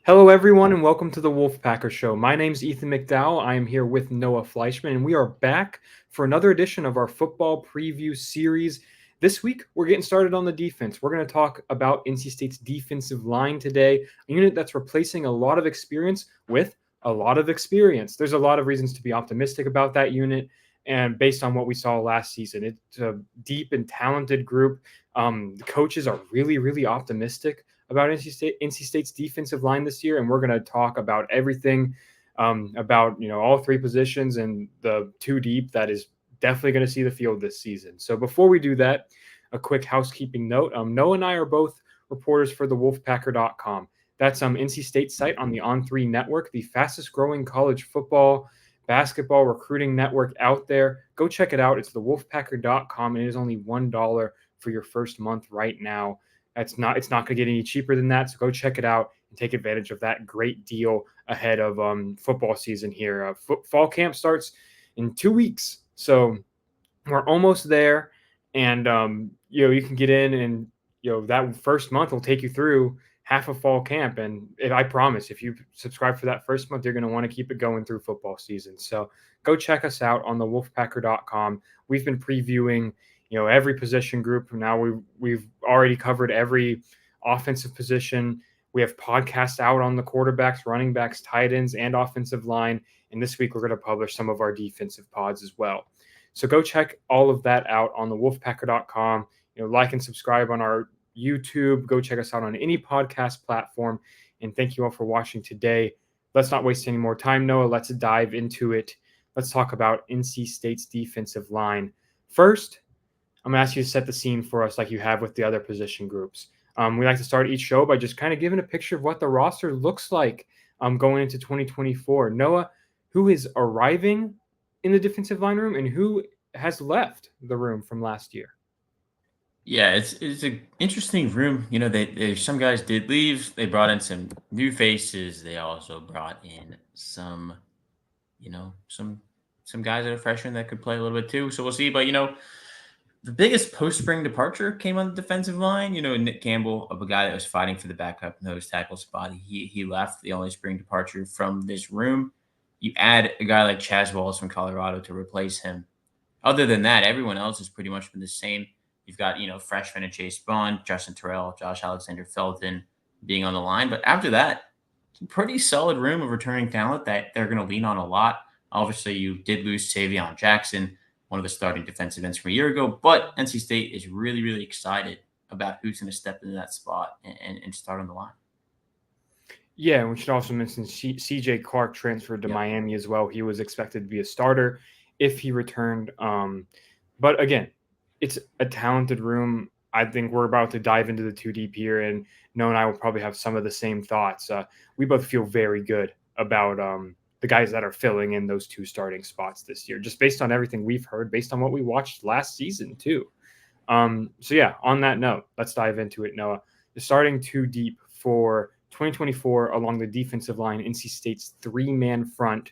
Hello, everyone, and welcome to the Wolfpacker Show. My name's Ethan McDowell. I am here with Noah Fleischman, and we are back for another edition of our football preview series. This week, we're getting started on the defense. We're going to talk about NC State's defensive line today, a unit that's replacing a lot of experience with a lot of experience. There's a lot of reasons to be optimistic about that unit, and based on what we saw last season, it's a deep and talented group. The coaches are really, really optimistic about NC State's defensive line this year, and we're going to talk about everything about all three positions and the two deep that is definitely going to see the field this season. So before we do that, a quick housekeeping note: Noah and I are both reporters for the Wolfpacker.com. That's NC State's site on the On3 network, the fastest growing college football, basketball recruiting network out there. Go check it out. It's the Wolfpacker.com, and it is only $1 for your first month right now. It's not going to get any cheaper than that. So go check it out and take advantage of that great deal ahead of football season here. Fall camp starts in 2 weeks, so we're almost there, and you can get in, and that first month will take you through half of fall camp. And I promise, if you subscribe for that first month, you're going to want to keep it going through football season. So go check us out on the Wolfpacker.com. We've been previewing every position group. Now we've already covered every offensive position. We have podcasts out on the quarterbacks, running backs, tight ends, and offensive line. And this week we're going to publish some of our defensive pods as well. So go check all of that out on the Wolfpacker.com. Like and subscribe on our YouTube. Go check us out on any podcast platform. And thank you all for watching today. Let's not waste any more time, Noah. Let's dive into it. Let's talk about NC State's defensive line. First, I'm going to ask you to set the scene for us like you have with the other position groups. We like to start each show by just kind of giving a picture of what the roster looks like going into 2024. Noah, who is arriving in the defensive line room and who has left the room from last year? Yeah, it's an interesting room. They some guys did leave. They brought in some new faces. They also brought in some, you know, some some guys that are freshmen that could play a little bit too. So we'll see. But the biggest post spring departure came on the defensive line. Nick Campbell, of a guy that was fighting for the backup nose tackle spot. He left, the only spring departure from this room. You add a guy like Chaz Wallace from Colorado to replace him. Other than that, everyone else has pretty much been the same. You've got, freshmen and Chase Bond, Justin Terrell, Josh Alexander Felton being on the line. But after that, it's a pretty solid room of returning talent that they're going to lean on a lot. Obviously, you did lose Savion Jackson, one of the starting defensive ends from a year ago, but NC State is really, really excited about who's going to step into that spot and start on the line. Yeah, and we should also mention CJ Clark transferred to Yep. Miami as well. He was expected to be a starter if he returned. But again, it's a talented room. I think we're about to dive into the two deep here, and Noah and I will probably have some of the same thoughts. We both feel very good about the guys that are filling in those two starting spots this year, just based on everything we've heard, based on what we watched last season too. So yeah, on that note, let's dive into it, Noah. The starting two deep for 2024 along the defensive line, NC State's three-man front.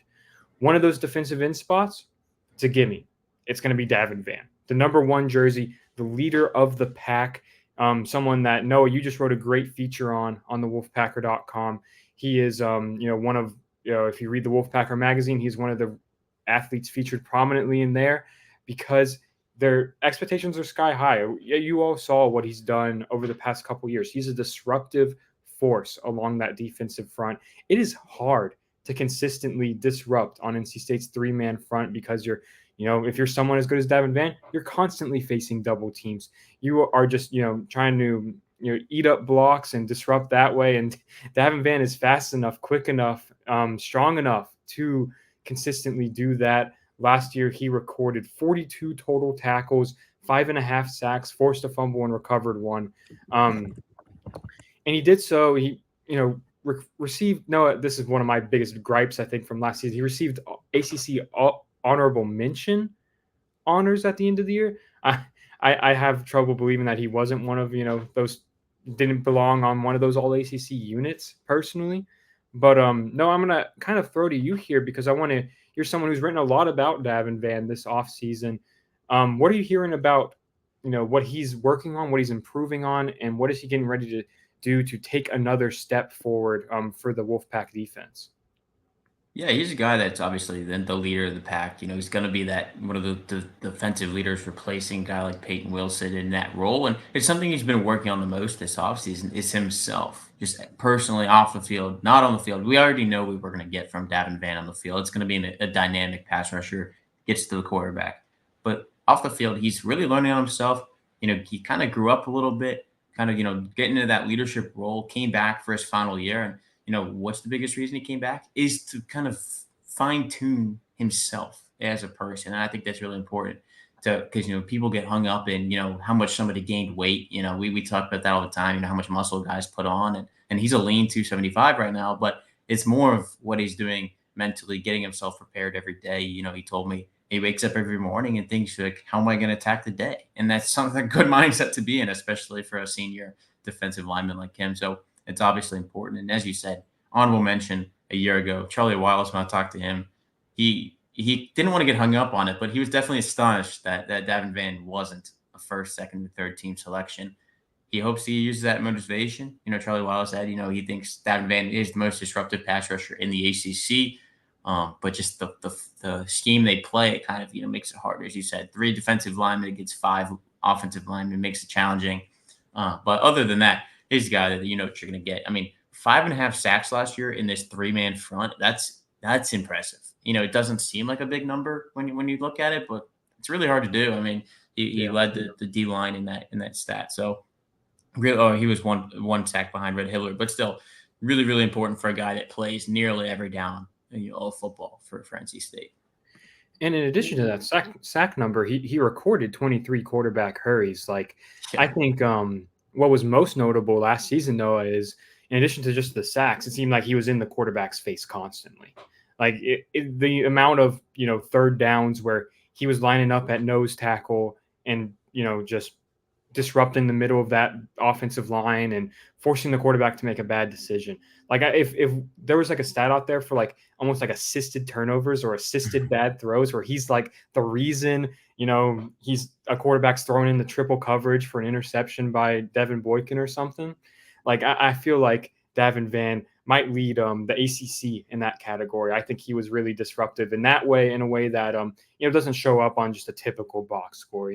One of those defensive end spots, it's a gimme. It's going to be Davin Vann, the number one jersey, the leader of the pack, someone that, Noah, you just wrote a great feature on the Wolfpacker.com. He is, one of, if you read the Wolfpacker magazine, he's one of the athletes featured prominently in there because their expectations are sky high. You all saw what he's done over the past couple years. He's a disruptive force along that defensive front. It is hard to consistently disrupt on NC State's three-man front because if you're someone as good as Davin Vann, you're constantly facing double teams. You are just, trying to, eat up blocks and disrupt that way. And Davin Vann is fast enough, quick enough, strong enough to consistently do that. Last year, he recorded 42 total tackles, 5.5 sacks, forced a fumble, and recovered one. And he did so. He, received, no, this is one of my biggest gripes, I think, from last season. He received ACC honorable mention honors at the end of the year. I have trouble believing that he wasn't one of, those, didn't belong on one of those all ACC units personally. But no, I'm going to kind of throw to you here because I want to, you're someone who's written a lot about Davin Vann this offseason. What are you hearing about, what he's working on, what he's improving on, and what is he getting ready to do to take another step forward for the Wolfpack defense? Yeah, he's a guy that's obviously the leader of the pack. He's going to be that one of the defensive leaders, replacing a guy like Peyton Wilson in that role. And it's something he's been working on the most this offseason is himself, just personally off the field, not on the field. We already know what we're going to get from Davin Van on the field. It's going to be a dynamic pass rusher, gets to the quarterback. But off the field, he's really learning on himself. He kind of grew up a little bit, kind of, getting into that leadership role, came back for his final year. And what's the biggest reason he came back is to kind of fine tune himself as a person. And I think that's really important because, people get hung up in, how much somebody gained weight. We talk about that all the time, how much muscle guys put on. And he's a lean 275 right now, but it's more of what he's doing mentally, getting himself prepared every day. He told me he wakes up every morning and thinks like, how am I going to attack the day? And that's something a good mindset to be in, especially for a senior defensive lineman like him. So it's obviously important. And as you said, honorable mention a year ago, Charlie Wiles, when I talked to him, he didn't want to get hung up on it, but he was definitely astonished that Davin Van wasn't a first, second, and third team selection. He hopes he uses that motivation. Charlie Wiles said, he thinks Davin Van is the most disruptive pass rusher in the ACC. But just the scheme they play, it kind of makes it harder. As you said, 3 defensive linemen against 5 offensive linemen makes it challenging. But other than that, he's a guy that what you're going to get. I mean, 5.5 sacks last year in this 3-man front. That's impressive. It doesn't seem like a big number when you look at it, but it's really hard to do. I mean, he led the D line in that stat. So really, he was one sack behind Red Hiller, but still really, really important for a guy that plays nearly every down of football for NC State. And in addition to that sack number, he recorded 23 quarterback hurries. Like, Yeah. I think what was most notable last season, Noah, is in addition to just the sacks, it seemed like he was in the quarterback's face constantly. Like the amount of third downs where he was lining up at nose tackle and just disrupting the middle of that offensive line and forcing the quarterback to make a bad decision. Like if there was like a stat out there for like almost like assisted turnovers or assisted bad throws where he's like the reason, he's a quarterback's thrown in the triple coverage for an interception by Devin Boykin or something. Like I feel like Davin Van might lead the ACC in that category. I think he was really disruptive in that way, in a way that doesn't show up on just a typical box score,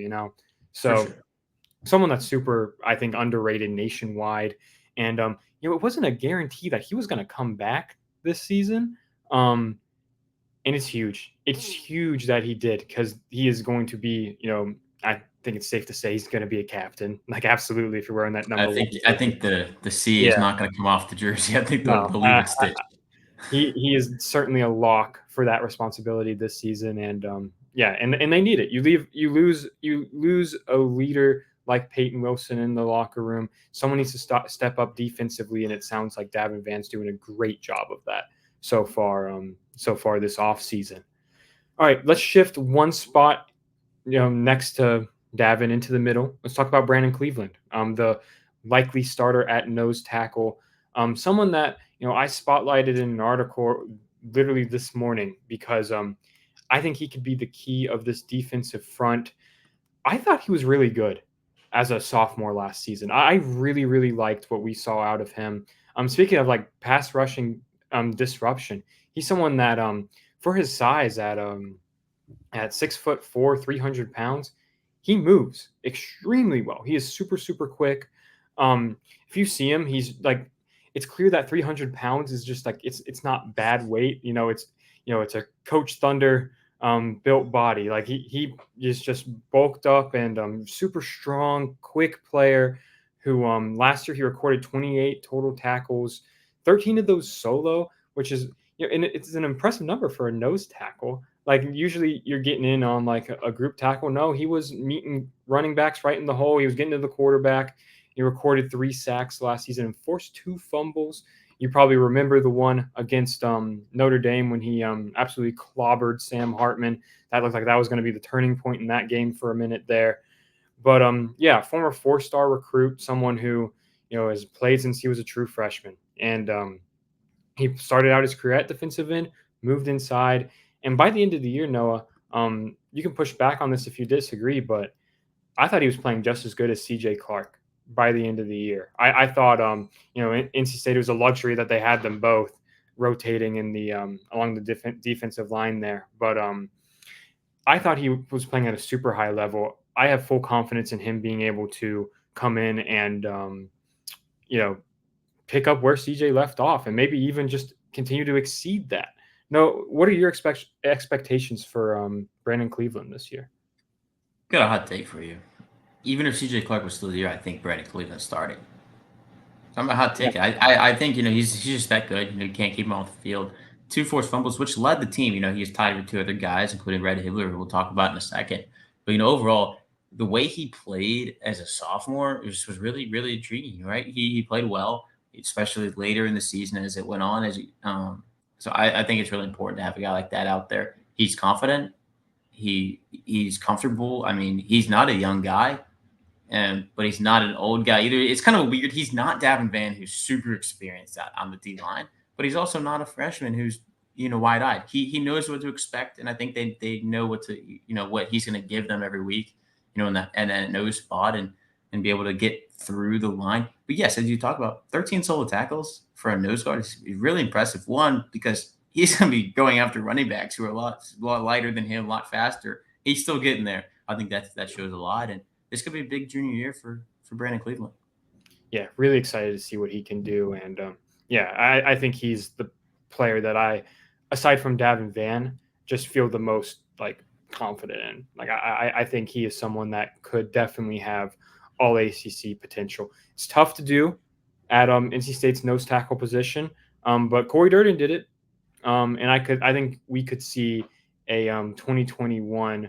So For sure. someone that's super, I think, underrated nationwide. And it wasn't a guarantee that he was going to come back this season. And it's huge. It's huge that he did, because he is going to be, I think it's safe to say he's going to be a captain. Like, absolutely, if you're wearing that number. I think the C is Yeah, not going to come off the jersey. I think no, they'll leave it stitched. he is certainly a lock for that responsibility this season. And and they need it. You lose a leader like Peyton Wilson in the locker room. Someone needs to step up defensively, and it sounds like Davin Van's doing a great job of that so far this offseason. All right, let's shift one spot, next to Davin into the middle. Let's talk about Brandon Cleveland, the likely starter at nose tackle. Someone that I spotlighted in an article literally this morning because I think he could be the key of this defensive front. I thought he was really good as a sophomore last season. I really, really liked what we saw out of him. Speaking of like pass rushing disruption, he's someone that for his size at 6'4", 300 pounds, he moves extremely well. He is super, super quick. If you see him, he's like, it's clear that 300 pounds is just like, it's not bad weight. It's a Coach Thunder built body. Like he is just bulked up and super strong, quick player who last year he recorded 28 total tackles, 13 of those solo, which is, and it's an impressive number for a nose tackle. Like usually you're getting in on like a group tackle. No, he was meeting running backs right in the hole. He was getting to the quarterback. He recorded 3 sacks last season and forced 2 fumbles. You probably remember the one against Notre Dame when he absolutely clobbered Sam Hartman. That looked like that was going to be the turning point in that game for a minute there. But former 4-star recruit, someone who has played since he was a true freshman, and he started out his career at defensive end, moved inside, and by the end of the year, Noah, you can push back on this if you disagree, but I thought he was playing just as good as C.J. Clark. by the end of the year. I thought NC State, it was a luxury that they had them both rotating in the along the defensive line there, but I thought he was playing at a super high level. I have full confidence in him being able to come in and you know pick up where CJ left off, and maybe even just continue to exceed that. No, what are your expectations for Brandon Cleveland this year? Got a hot take for you. Even if CJ Clark was still here, I think Brandon Cleveland starting. I'm a hot Yeah, take. I think he's just that good. You can't keep him off the field. Two forced fumbles, which led the team. He was tied with two other guys, including Red Hibbler, who we'll talk about in a second. But overall, the way he played as a sophomore was really really intriguing. Right, he played well, especially later in the season as it went on. So I think it's really important to have a guy like that out there. He's confident. He's comfortable. I mean, he's not a young guy but he's not an old guy either. It's kind of weird. He's not Davin Van, who's super experienced out on the D line, but he's also not a freshman who's wide eyed. He knows what to expect, and I think they know what he's going to give them every week, in that nose spot and be able to get through the line. But yes, as you talk about, 13 solo tackles for a nose guard is really impressive. One, because he's going to be going after running backs who are a lot lighter than him, a lot faster. He's still getting there. I think that shows a lot. And this could be a big junior year for Brandon Cleveland. Yeah, really excited to see what he can do. And I think he's the player that aside from Davin Van, just feel the most like confident in. Like I think he is someone that could definitely have all ACC potential. It's tough to do at NC State's nose tackle position, but Corey Durden did it, and I think we could see a 2021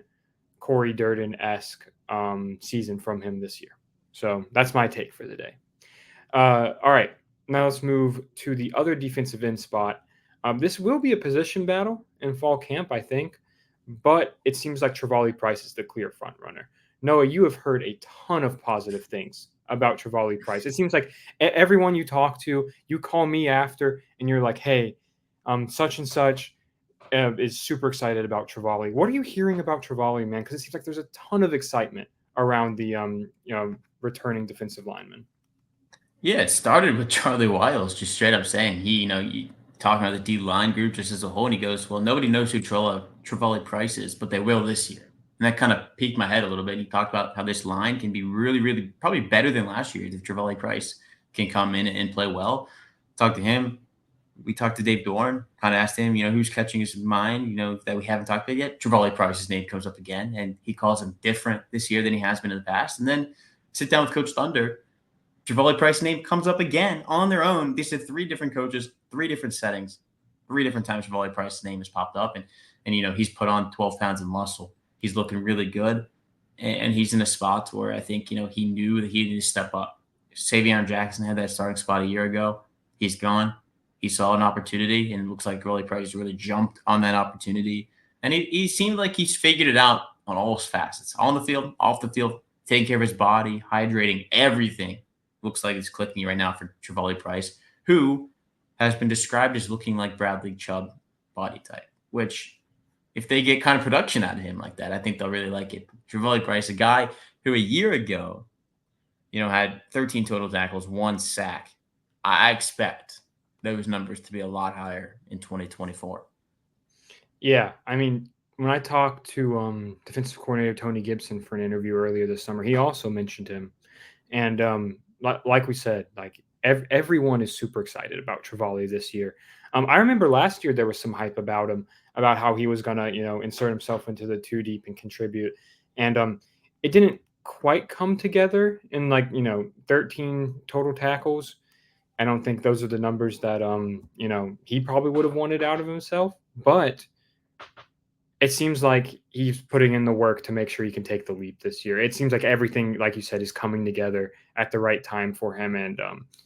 Corey Durden-esque season from him this year. So that's my take for the day. All right, now let's move to the other defensive end spot. This will be a position battle in fall camp, I think, but it seems like Travali Price is the clear front runner. Noah, you have heard a ton of positive things about Travali Price. It seems like everyone you talk to, you call me after, and you're like, hey, such and such is super excited about Travali. What are you hearing about Travali, man? Because it seems like there's a ton of excitement around the returning defensive lineman. Yeah, it started with Charlie Wiles just straight up saying you talking about the D line group just as a whole, and he goes, "Well, nobody knows who Travali Price is, but they will this year." And that kind of piqued my head a little bit. He talked about how this line can be really, really probably better than last year if Travali Price can come in and play well. Talked to him. We talked to Dave Dorn, kind of asked him, who's catching his mind, that we haven't talked about yet. Travali Price's name comes up again, and he calls him different this year than he has been in the past. And then sit down with Coach Thunder. Travali Price's name comes up again on their own. They said three different coaches, three different settings, three different times Travali Price's name has popped up, and he's put on 12 pounds of muscle. He's looking really good, and he's in a spot where I think he knew that he needed to step up. Savion Jackson had that starting spot a year ago. He's gone. He saw an opportunity, and it looks like Travali Price really jumped on that opportunity. And he seemed like he's figured it out on all facets, on the field, off the field, taking care of his body, hydrating, everything. Looks like it's clicking right now for Travali Price, who has been described as looking like Bradley Chubb body type, which if they get kind of production out of him like that, I think they'll really like it. Travali Price, a guy who a year ago, had 13 total tackles, 1 sack. I expect those numbers to be a lot higher in 2024. Yeah, I mean, when I talked to defensive coordinator Tony Gibson for an interview earlier this summer, he also mentioned him. And like we said, like everyone is super excited about Travali this year. I remember last year there was some hype about him, about how he was gonna, insert himself into the 2 deep and contribute. And it didn't quite come together in 13 total tackles. I don't think those are the numbers that he probably would have wanted out of himself, but it seems like he's putting in the work to make sure he can take the leap this year. It seems like everything, like you said, is coming together at the right time for him. And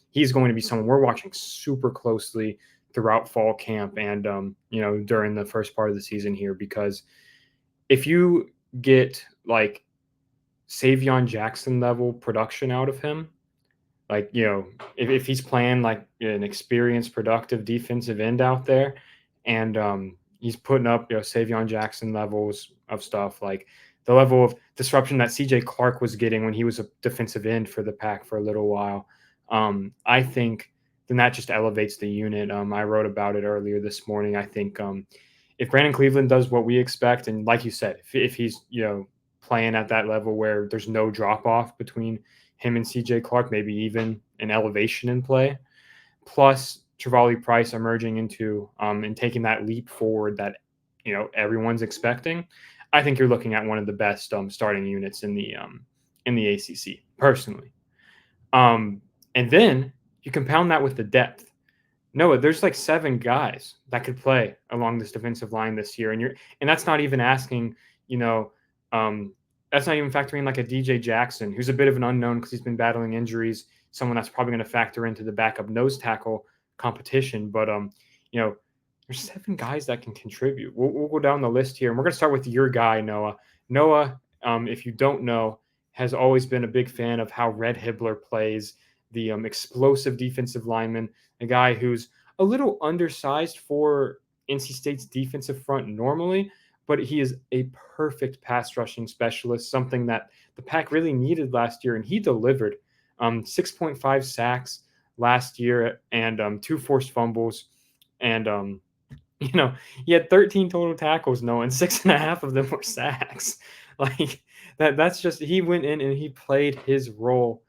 he's going to be someone we're watching super closely throughout fall camp and, during the first part of the season here, because if you get like Savion Jackson level production out of him, like, if he's playing like an experienced, productive defensive end out there and, he's putting up, Savion Jackson levels of stuff. Like the level of disruption that CJ Clark was getting when he was a defensive end for the Pack for a little while. I think then that just elevates the unit. I wrote about it earlier this morning. I think if Brandon Cleveland does what we expect, and like you said, if he's playing at that level where there's no drop off between him and CJ Clark, maybe even an elevation in play, plus Trevally Price emerging into and taking that leap forward that everyone's expecting, I think you're looking at one of the best starting units in the ACC personally. And then you compound that with the depth. Noah, there's like 7 guys that could play along this defensive line this year, and that's not even asking, that's not even factoring like a DJ Jackson, who's a bit of an unknown because he's been battling injuries. Someone that's probably going to factor into the backup nose tackle competition, but there's 7 guys that can contribute. We'll go down the list here, and we're going to start with your guy, Noah. Noah, if you don't know, has always been a big fan of how Red Hibbler plays, the explosive defensive lineman, a guy who's a little undersized for NC State's defensive front normally, but he is a perfect pass rushing specialist, something that the Pack really needed last year, and he delivered. 6.5 sacks last year and 2 forced fumbles, and he had 13 total tackles, and 6.5 of them were sacks. Like that's just, he went in and he played his role.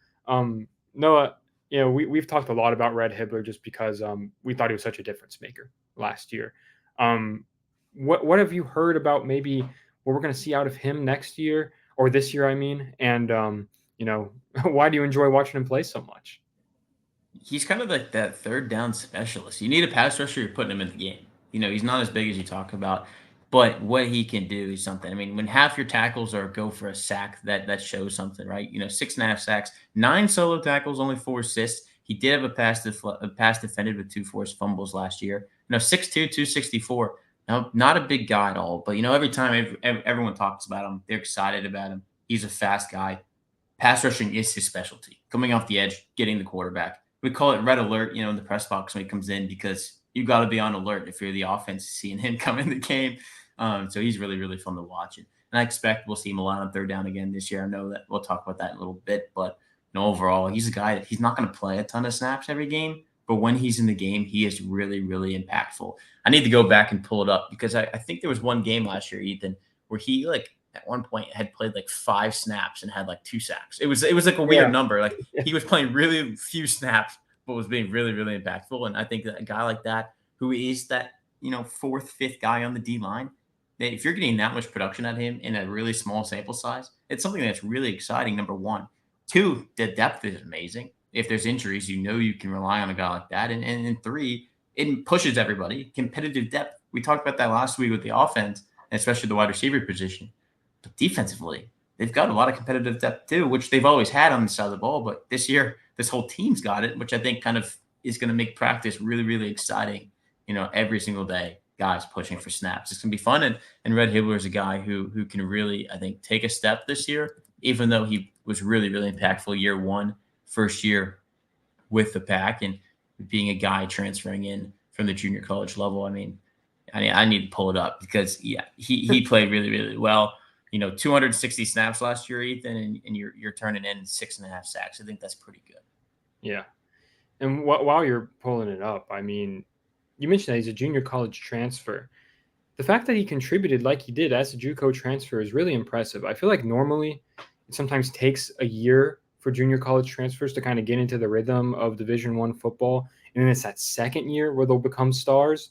Noah, we've talked a lot about Red Hibbler just because we thought he was such a difference maker last year. What have you heard about maybe what we're going to see out of him next year, or this year, I mean? And why do you enjoy watching him play so much? He's kind of like that third down specialist. You need a pass rusher, you're putting him in the game. He's not as big as you talk about, but what he can do is something. I mean, when half your tackles are go for a sack, that shows something, right? 6.5 sacks, 9 solo tackles, only 4 assists. He did have a pass defended with 2 forced fumbles last year. 6'2", 264. Now, not a big guy at all, but every time everyone talks about him, they're excited about him. He's a fast guy. Pass rushing is his specialty. Coming off the edge, getting the quarterback. We call it red alert, in the press box when he comes in, because you got to be on alert if you're the offense seeing him come in the game. So he's really, really fun to watch. And I expect we'll see him a lot on third down again this year. I know that we'll talk about that in a little bit, but overall, he's a guy that he's not going to play a ton of snaps every game, but when he's in the game, he is really, really impactful. I need to go back and pull it up because I think there was one game last year, Ethan, where he at one point had played 5 snaps and had 2 sacks. It was like a weird number. He was playing really few snaps, but was being really, really impactful. And I think that a guy like that, who is that, 4th, 5th guy on the D line, that if you're getting that much production at him in a really small sample size, it's something that's really exciting. Number 1. 2, the depth is amazing. If there's injuries, you can rely on a guy like that. And 3, it pushes everybody. Competitive depth. We talked about that last week with the offense, and especially the wide receiver position. But defensively, they've got a lot of competitive depth too, which they've always had on the side of the ball. But this year, this whole team's got it, which I think kind of is going to make practice really, really exciting. Every single day, guys pushing for snaps. It's going to be fun. And Red Hibbler is a guy who can really, I think, take a step this year, even though he was really, really impactful year 1, first year with the Pack, and being a guy transferring in from the junior college level. I mean, I need to pull it up because he played really, really well. 260 snaps last year, Ethan, and you're turning in 6.5 sacks. I think that's pretty good. Yeah. And while you're pulling it up, I mean, you mentioned that he's a junior college transfer. The fact that he contributed like he did as a JUCO transfer is really impressive. I feel like normally it sometimes takes a year for junior college transfers to kind of get into the rhythm of Division I football, and then it's that second year where they'll become stars.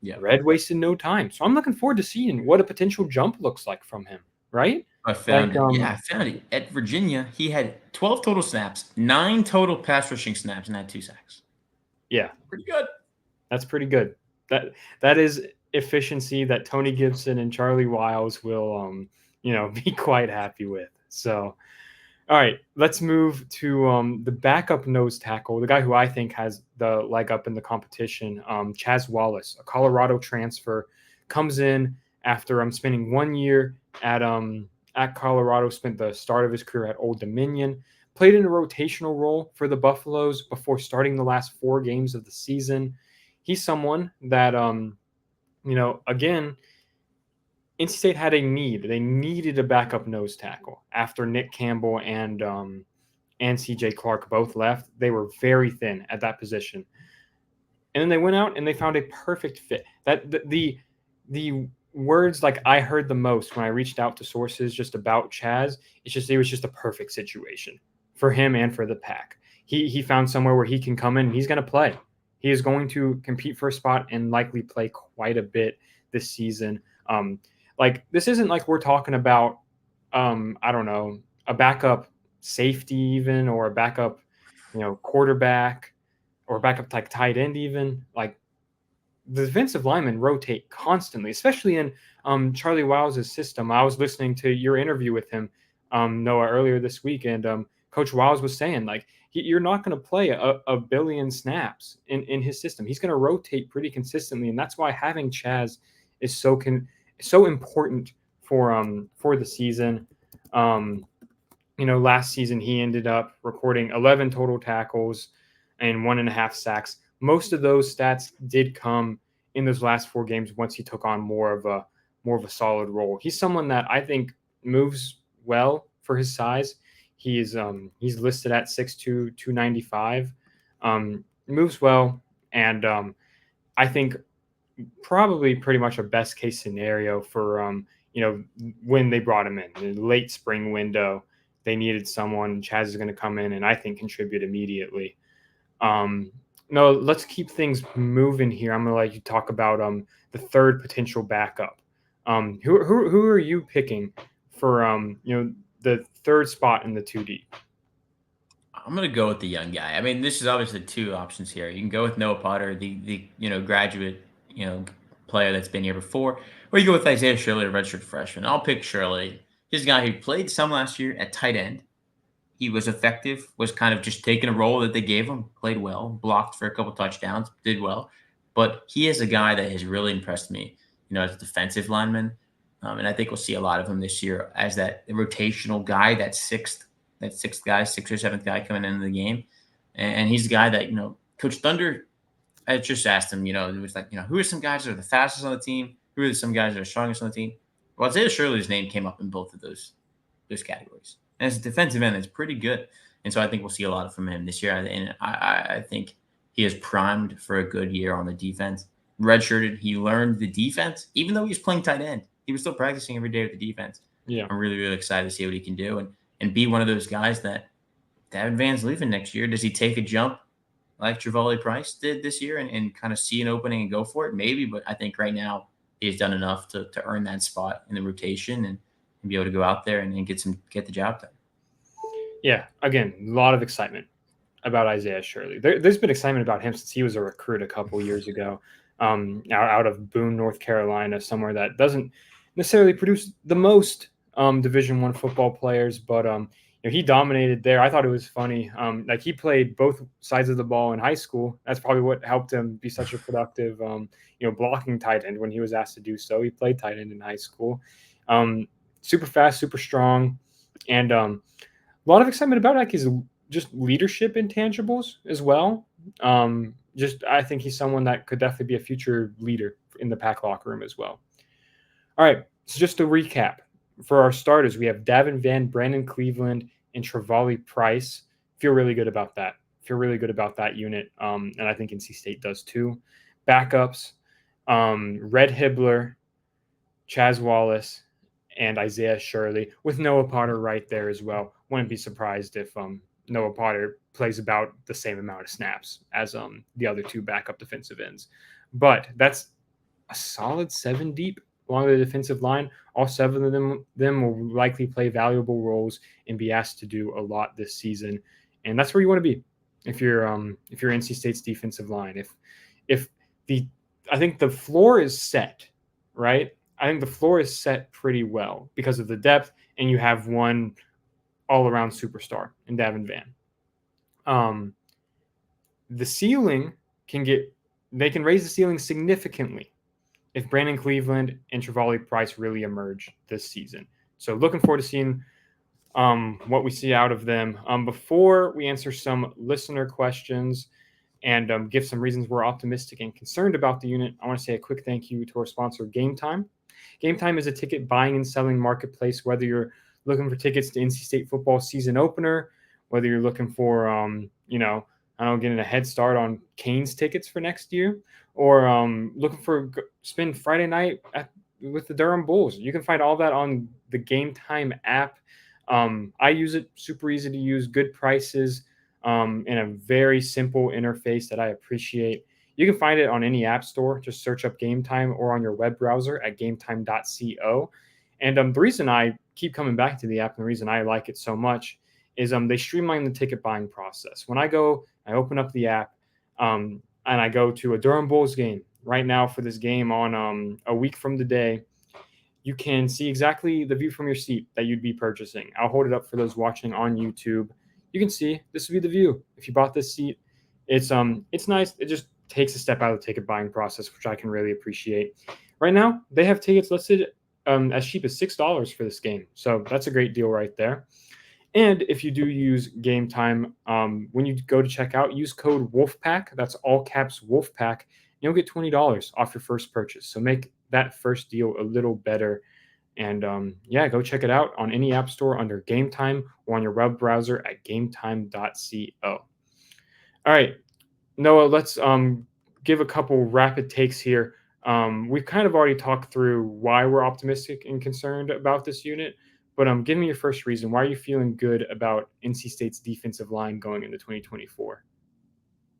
Yeah, Red wasted no time. So I'm looking forward to seeing what a potential jump looks like from him, right? I found it. I found it. At Virginia, he had 12 total snaps, 9 total pass rushing snaps, and had 2 sacks. Yeah. Pretty good. That's pretty good. That is efficiency that Tony Gibson and Charlie Wiles will be quite happy with. So all right, let's move to the backup nose tackle, the guy who I think has the leg up in the competition, Chaz Wallace, a Colorado transfer, comes in after spending 1 year at Colorado, spent the start of his career at Old Dominion, played in a rotational role for the Buffaloes before starting the last 4 games of the season. He's someone that, again, NC State had a need. They needed a backup nose tackle after Nick Campbell and CJ Clark both left. They were very thin at that position. And then they went out and they found a perfect fit. That the words like I heard the most when I reached out to sources just about Chaz, it was just a perfect situation for him and for the Pack. He found somewhere where he can come in and he's going to play. He is going to compete for a spot and likely play quite a bit this season. Like this isn't like we're talking about I don't know, a backup safety even, or a backup, quarterback, or a backup like tight end even. Like the defensive linemen rotate constantly, especially in Charlie Wiles' system. I was listening to your interview with him, Noah, earlier this week, and Coach Wiles was saying like you're not going to play a billion snaps in his system. He's going to rotate pretty consistently, and that's why having Chaz is so important for the season. Last season he ended up recording 11 total tackles and 1.5 sacks. Most of those stats did come in those last 4 games once he took on more of a solid role. He's someone that I think moves well for his size. He's listed at 6'2", 295. Moves well, and I think probably pretty much a best case scenario for when they brought him in the late spring window. They needed someone. Chaz is going to come in and I think contribute immediately. No, let's keep things moving here. I'm going to let you talk about the third potential backup. Who are you picking for the third spot in the 2D? I'm gonna go with the young guy. I mean, this is obviously 2 options here. You can go with Noah Potter, the graduate player that's been here before, or you go with Isaiah Shirley, a redshirt freshman. I'll pick Shirley. He's a guy who played some last year at tight end. He was effective, was kind of just taking a role that they gave him, played well, blocked for a couple touchdowns, did well. But he is a guy that has really impressed me, as a defensive lineman. And I think we'll see a lot of him this year as that rotational guy, that sixth guy, sixth or seventh guy coming into the game. And he's the guy that, Coach Thunder, I just asked him, it was like, who are some guys that are the fastest on the team? Who are some guys that are strongest on the team? Well, Isaiah Shirley's name came up in both of those categories. And as a defensive end, it's pretty good. And so I think we'll see a lot from him this year. And I think he is primed for a good year on the defense. Redshirted, he learned the defense. Even though he was playing tight end, he was still practicing every day with the defense. Yeah. I'm really, really excited to see what he can do and be one of those guys that Davin Van's leaving next year. Does he take a jump like Trevally Price did this year and kind of see an opening and go for it? Maybe, but I think right now he's done enough to earn that spot in the rotation and be able to go out there and get the job done. Yeah, again, a lot of excitement about Isaiah Shirley. There's been excitement about him since he was a recruit a couple years ago, out of Boone, North Carolina, somewhere that doesn't necessarily produce the most Division I football players, but he dominated there. I thought it was funny. Like he played both sides of the ball in high school. That's probably what helped him be such a productive, blocking tight end when he was asked to do so. He played tight end in high school. Super fast, super strong, and a lot of excitement about like his just leadership intangibles as well. I think he's someone that could definitely be a future leader in the Pack locker room as well. All right, so just to recap, for our starters, we have Davin Van, Brandon Cleveland, and Trevally Price. Feel really good about that. Feel really good about that unit, and I think NC State does too. Backups, Red Hibbler, Chaz Wallace, and Isaiah Shirley, with Noah Potter right there as well. Wouldn't be surprised if Noah Potter plays about the same amount of snaps as the other 2 backup defensive ends. But that's a solid 7 deep along the defensive line. All 7 of them will likely play valuable roles and be asked to do a lot this season. And that's where you want to be if you're NC State's defensive line. I think the floor is set, right? I think the floor is set pretty well because of the depth, and you have one all-around superstar in Davin Van. The ceiling they can raise the ceiling significantly if Brandon Cleveland and Trevally Price really emerge this season. So looking forward to seeing what we see out of them. Before we answer some listener questions and give some reasons we're optimistic and concerned about the unit, I want to say a quick thank you to our sponsor, Game Time. Game Time is a ticket buying and selling marketplace, whether you're looking for tickets to NC State football season opener, whether you're looking for, I don't know, getting a head start on Canes tickets for next year, or looking for spend Friday night with the Durham Bulls. You can find all that on the Game Time app. I use it, super easy to use, good prices, and a very simple interface that I appreciate. You can find it on any app store. Just search up Game Time or on your web browser at gametime.co. And the reason I keep coming back to the app and the reason I like it so much is they streamline the ticket buying process. When I open up the app and I go to a Durham Bulls game right now for this game on a week from today. You can see exactly the view from your seat that you'd be purchasing. I'll hold it up for those watching on YouTube. You can see this would be the view if you bought this seat. It's nice. It just takes a step out of the ticket buying process, which I can really appreciate. Right now, they have tickets listed as cheap as $6 for this game, so that's a great deal right there. And if you do use Game Time, when you go to checkout, use code Wolfpack. That's all caps Wolfpack. You'll get $20 off your first purchase. So make that first deal a little better. And yeah, go check it out on any app store under Game Time or on your web browser at gametime.co. All right, Noah, let's give a couple rapid takes here. We've kind of already talked through why we're optimistic and concerned about this unit, but give me your first reason. Why are you feeling good about NC State's defensive line going into 2024?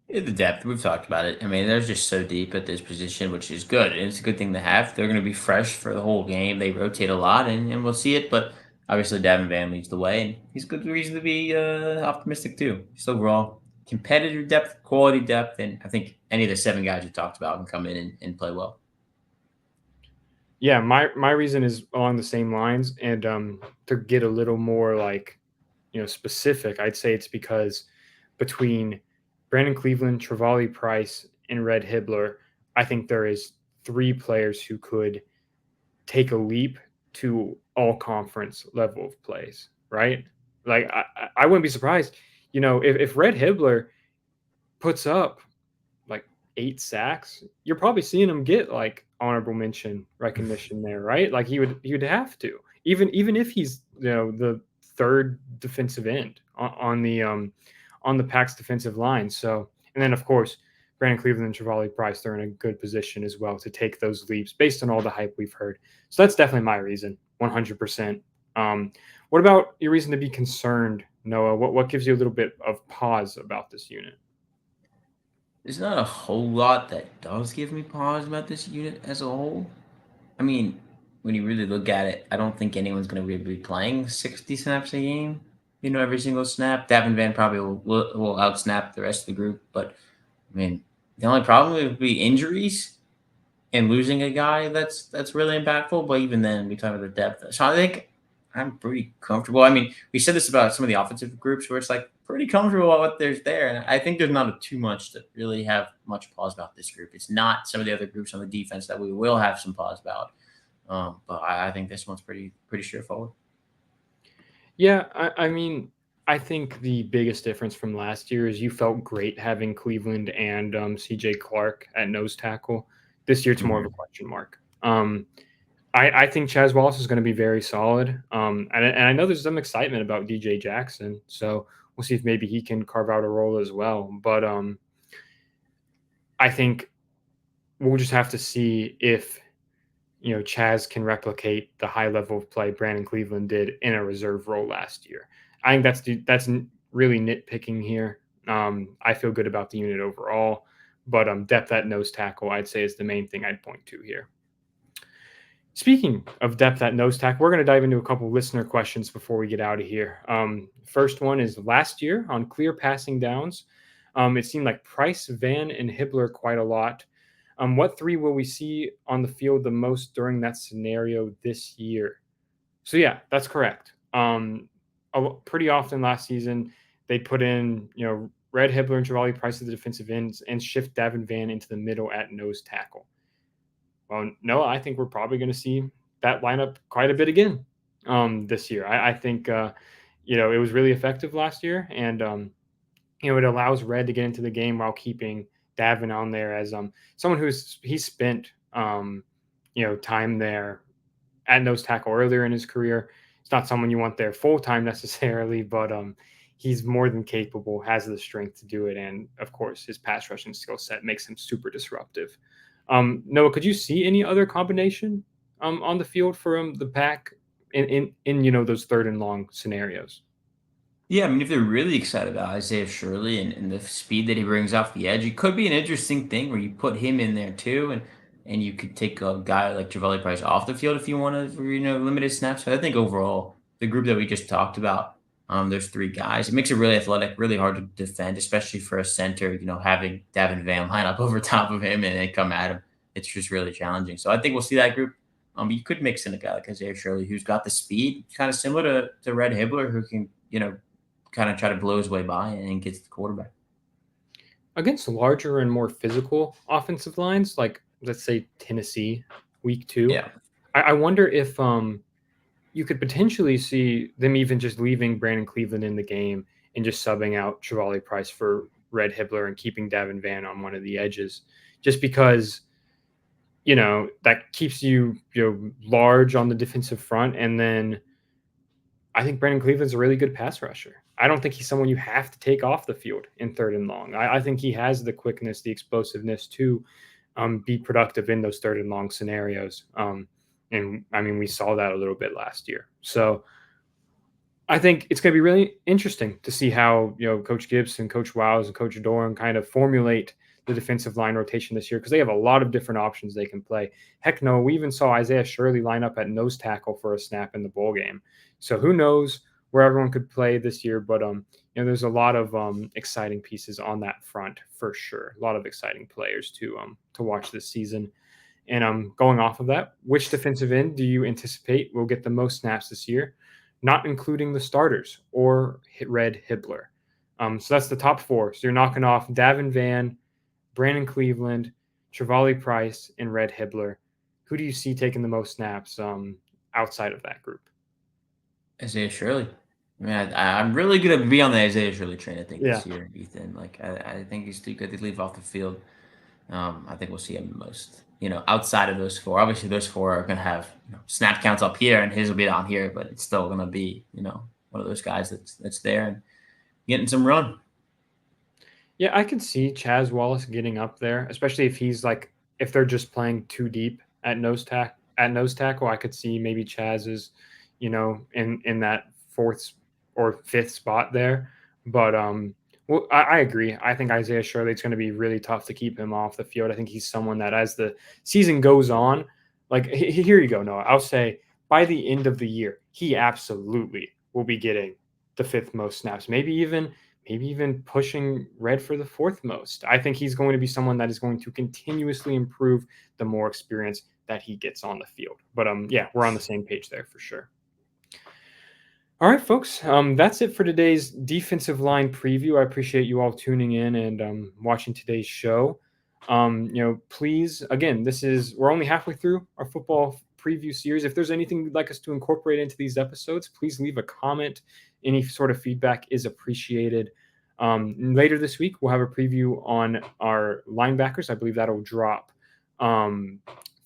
Yeah, the depth, we've talked about it. I mean, they're just so deep at this position, which is good. And it's a good thing to have. They're going to be fresh for the whole game. They rotate a lot, and we'll see it. But obviously, Davin Van leads the way, and he's good reason to be optimistic too. Just overall, competitive depth, quality depth, and I think any of the seven guys we talked about can come in and play well. Yeah, my reason is along the same lines, and to get a little more specific, I'd say it's because between Brandon Cleveland, Travali Price, and Red Hibbler, I think there is three players who could take a leap to all conference level of plays, right? Like I wouldn't be surprised, if Red Hibbler puts up like 8 sacks, you're probably seeing him get like honorable mention recognition there, right? Like he would have to, even if he's the third defensive end on the Pack's defensive line. So, and then of course Brandon Cleveland and Travali Price, they're in a good position as well to take those leaps based on all the hype we've heard. So that's definitely my reason, 100%. What about your reason to be concerned, Noah? What gives you a little bit of pause about this unit? There's not a whole lot that does give me pause about this unit as a whole. I mean, when you really look at it, I don't think anyone's going to really be playing 60 snaps a game. Every single snap. Davin Van probably will outsnap the rest of the group. But, I mean, the only problem would be injuries and losing a guy that's really impactful. But even then, we talk about the depth. So I think I'm pretty comfortable. I mean, we said this about some of the offensive groups where it's like pretty comfortable about what there's there. And I think there's not too much to really have much pause about this group. It's not some of the other groups on the defense that we will have some pause about. But I think this one's pretty straightforward. Yeah, I mean, I think the biggest difference from last year is you felt great having Cleveland and CJ Clark at nose tackle. This year, it's more of a Mhm. question mark. I think Chaz Wallace is going to be very solid. And I know there's some excitement about DJ Jackson. So we'll see if maybe he can carve out a role as well. But I think we'll just have to see if Chaz can replicate the high level of play Brandon Cleveland did in a reserve role last year. I think that's really nitpicking here. I feel good about the unit overall, but depth at nose tackle, I'd say, is the main thing I'd point to here. Speaking of depth at nose tackle, we're going to dive into a couple listener questions before we get out of here. First one is last year on clear passing downs. It seemed like Price, Van, and Hibbler quite a lot. What three will we see on the field the most during that scenario this year? So yeah, that's correct. Pretty often last season, they put in Red Hibbler and Travali Price as the defensive ends and shift Davin Van into the middle at nose tackle. Well, no, I think we're probably going to see that lineup quite a bit again this year. I think it was really effective last year, and it allows Red to get into the game while keeping Davin on there as someone he spent time there at nose tackle earlier in his career. It's not someone you want there full time necessarily, but he's more than capable, has the strength to do it, and of course his pass rushing skill set makes him super disruptive. Noah, could you see any other combination on the field for the pack in those third and long scenarios? Yeah, I mean, if they're really excited about Isaiah Shirley and the speed that he brings off the edge, it could be an interesting thing where you put him in there too, and you could take a guy like Javale Price off the field if you want to, limited snaps. But I think overall, the group that we just talked about, there's three guys. It makes it really athletic, really hard to defend, especially for a center. Having Davin Van line up over top of him and then come at him, it's just really challenging. So I think we'll see that group. You could mix in a guy like Isaiah Shirley, who's got the speed, kind of similar to Red Hibbler, who can kind of try to blow his way by and gets the quarterback. Against larger and more physical offensive lines, like let's say Tennessee, week 2, Yeah. I wonder if you could potentially see them even just leaving Brandon Cleveland in the game and just subbing out Chevalier Price for Red Hibbler and keeping Davin Van on one of the edges, just because that keeps you large on the defensive front, and then I think Brandon Cleveland's a really good pass rusher. I don't think he's someone you have to take off the field in third and long. I think he has the quickness, the explosiveness to be productive in those third and long scenarios. And I mean, we saw that a little bit last year. So I think it's going to be really interesting to see how Coach Gibbs and Coach Wiles and Coach Doran kind of formulate the defensive line rotation this year, because they have a lot of different options they can play. Heck no, we even saw Isaiah Shirley line up at nose tackle for a snap in the bowl game. So who knows where everyone could play this year, but there's a lot of exciting pieces on that front for sure. A lot of exciting players to watch this season. And going off of that, which defensive end do you anticipate will get the most snaps this year, not including the starters or Red Hibbler? So that's the top 4. So you're knocking off Davin Van, Brandon Cleveland, Chevalier Price, and Red Hibbler. Who do you see taking the most snaps outside of that group? Isaiah Shirley. I mean, I'm really going to be on the Isaiah Shirley train, I think, Yeah. this year, Ethan. Like, I think he's too good to leave off the field. I think we'll see him the most, outside of those 4. Obviously, those 4 are going to have snap counts up here, and his will be down here, but it's still going to be, one of those guys that's there and getting some run. Yeah, I can see Chaz Wallace getting up there, especially if they're just playing too deep at nose tackle. I could see maybe Chaz is, in that 4th or 5th spot there. But well, I agree. I think Isaiah Shirley, it's going to be really tough to keep him off the field. I think he's someone that, as the season goes on, like here you go, Noah. I'll say by the end of the year, he absolutely will be getting the 5th most snaps, maybe even pushing Red for the 4th most. I think he's going to be someone that is going to continuously improve the more experience that he gets on the field. But yeah, we're on the same page there for sure. All right, folks, that's it for today's defensive line preview. I appreciate you all tuning in and watching today's show. Please, again, we're only halfway through our football preview series. If there's anything you'd like us to incorporate into these episodes, please leave a comment. Any sort of feedback is appreciated. Later this week, we'll have a preview on our linebackers. I believe that'll drop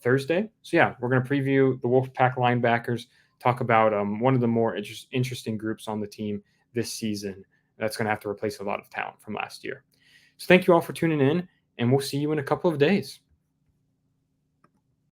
Thursday. So yeah, we're going to preview the Wolfpack linebackers, talk about one of the more interesting groups on the team this season that's going to have to replace a lot of talent from last year. So thank you all for tuning in, and we'll see you in a couple of days.